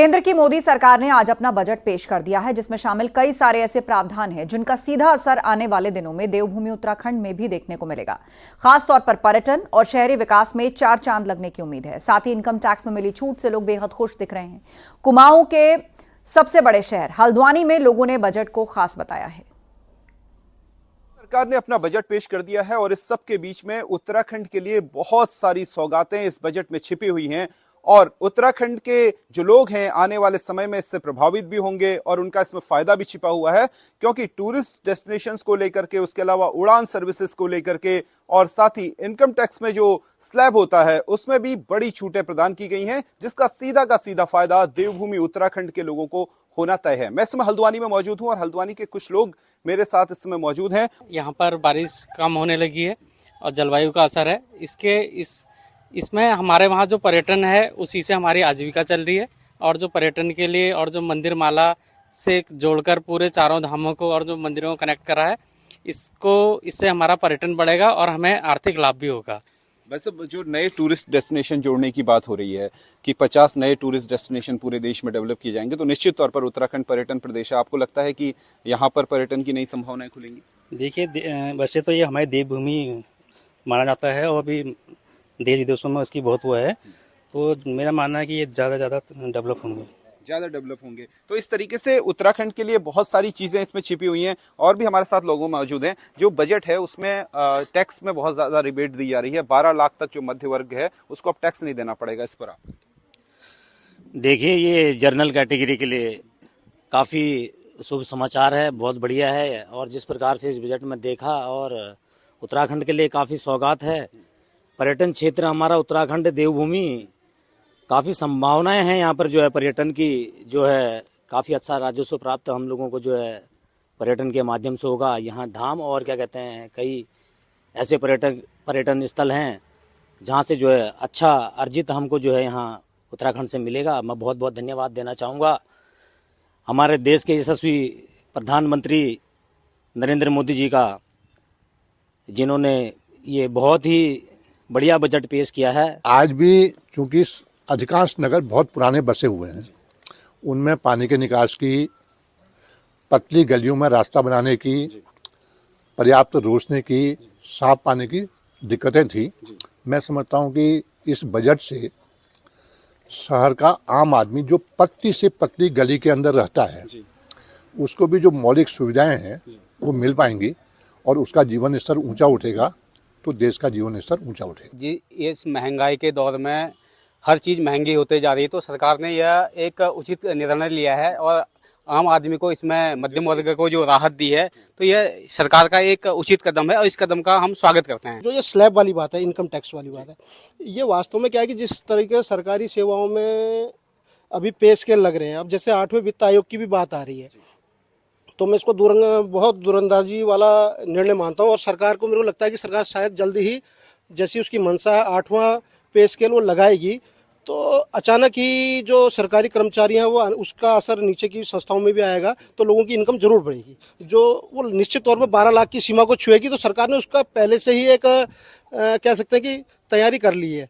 केंद्र की मोदी सरकार ने आज अपना बजट पेश कर दिया है, जिसमें शामिल कई सारे ऐसे प्रावधान हैं जिनका सीधा असर आने वाले दिनों में देवभूमि उत्तराखंड में भी देखने को मिलेगा। खासतौर पर पर्यटन और शहरी विकास में चार चांद लगने की उम्मीद है। साथ ही इनकम टैक्स में मिली छूट से लोग बेहद खुश दिख रहे हैं। कुमाऊं के सबसे बड़े शहर हल्द्वानी में लोगों ने बजट को खास बताया है। सरकार ने अपना बजट पेश कर दिया है और इस सब के बीच में उत्तराखंड के लिए बहुत सारी सौगातें इस बजट में छिपी हुई हैं और उत्तराखंड के जो लोग हैं आने वाले समय में इससे प्रभावित भी होंगे और उनका इसमें फायदा भी छिपा हुआ है, क्योंकि टूरिस्ट डेस्टिनेशंस को लेकर के, उसके अलावा उड़ान सर्विसेज को लेकर के और साथ ही इनकम टैक्स में जो स्लैब होता है उसमें भी बड़ी छूटें प्रदान की गई हैं, जिसका सीधा का सीधा फायदा देवभूमि उत्तराखंड के लोगों को होना तय है। मैं इस समय हल्द्वानी में मौजूद हूं और हल्द्वानी के कुछ लोग मेरे साथ इस समय मौजूद हैं। यहाँ पर बारिश कम होने लगी है और जलवायु का असर है। इसमें हमारे वहाँ जो पर्यटन है उसी से हमारी आजीविका चल रही है और जो पर्यटन के लिए और जो मंदिर माला से जोड़कर पूरे चारों धामों को और जो मंदिरों को कनेक्ट करा है, इससे हमारा पर्यटन बढ़ेगा और हमें आर्थिक लाभ भी होगा। वैसे जो नए टूरिस्ट डेस्टिनेशन जोड़ने की बात हो रही है कि 50 नए टूरिस्ट डेस्टिनेशन पूरे देश में डेवलप किए जाएंगे, तो निश्चित तौर पर उत्तराखंड पर्यटन प्रदेश है। आपको लगता है कि यहाँ पर पर्यटन की नई संभावनाएं खुलेंगी? देखिए, वैसे तो ये हमारी देवभूमि माना जाता है और अभी देश विदेशों में उसकी बहुत वो है, तो मेरा मानना है कि ये ज़्यादा डेवलप होंगे। तो इस तरीके से उत्तराखंड के लिए बहुत सारी चीज़ें इसमें छिपी हुई हैं। और भी हमारे साथ लोग मौजूद हैं। जो बजट है उसमें टैक्स में बहुत ज़्यादा रिबेट दी जा रही है। 12 लाख तक जो मध्य वर्ग है उसको अब टैक्स नहीं देना पड़ेगा। इस पर आप देखिए, ये जनरल कैटेगरी के लिए काफ़ी शुभ समाचार है, बहुत बढ़िया है। और जिस प्रकार से इस बजट में देखा, और उत्तराखंड के लिए काफ़ी सौगात है। पर्यटन क्षेत्र हमारा उत्तराखंड देवभूमि, काफ़ी संभावनाएं हैं यहाँ पर। जो है पर्यटन की जो है काफ़ी अच्छा राजस्व प्राप्त हम लोगों को जो है पर्यटन के माध्यम से होगा। यहाँ धाम और क्या कहते हैं, कई ऐसे पर्यटन स्थल हैं जहाँ से जो है अच्छा अर्जित हमको जो है यहाँ उत्तराखंड से मिलेगा। मैं बहुत बहुत धन्यवाद देना चाहूँगा हमारे देश के यशस्वी प्रधानमंत्री नरेंद्र मोदी जी का, जिन्होंने ये बहुत ही बढ़िया बजट पेश किया है। आज भी चूंकि अधिकांश नगर बहुत पुराने बसे हुए हैं, उनमें पानी के निकास की, पतली गलियों में रास्ता बनाने की, पर्याप्त रोशनी की, साफ पानी की दिक्कतें थी। मैं समझता हूं कि इस बजट से शहर का आम आदमी जो पतली से पतली गली के अंदर रहता है, उसको भी जो मौलिक सुविधाएं हैं वो मिल पाएंगी और उसका जीवन स्तर ऊंचा उठेगा, तो देश का जीवन स्तर ऊंचा उठेगा। जी, इस महंगाई के दौर में हर चीज़ महंगी होते जा रही है, तो सरकार ने यह एक उचित निर्णय लिया है और आम आदमी को, इसमें मध्यम वर्ग को जो राहत दी है, तो यह सरकार का एक उचित कदम है और इस कदम का हम स्वागत करते हैं। जो ये स्लैब वाली बात है, इनकम टैक्स वाली बात है, ये वास्तव में क्या है कि जिस तरीके से सरकारी सेवाओं में अभी पे स्केल लग रहे हैं, अब जैसे 8वें वित्त आयोग की भी बात आ रही है, तो मैं इसको बहुत दूरंदाजी वाला निर्णय मानता हूँ। और सरकार को, मेरे को लगता है कि सरकार शायद जल्दी ही, जैसी उसकी मंशा है, 8वां पे स्केल वो लगाएगी, तो अचानक ही जो सरकारी कर्मचारी हैं वो उसका असर नीचे की संस्थाओं में भी आएगा, तो लोगों की इनकम जरूर बढ़ेगी। जो वो निश्चित तौर पर 12 लाख की सीमा को छुएगी, तो सरकार ने उसका पहले से ही एक कह सकते हैं कि तैयारी कर ली है।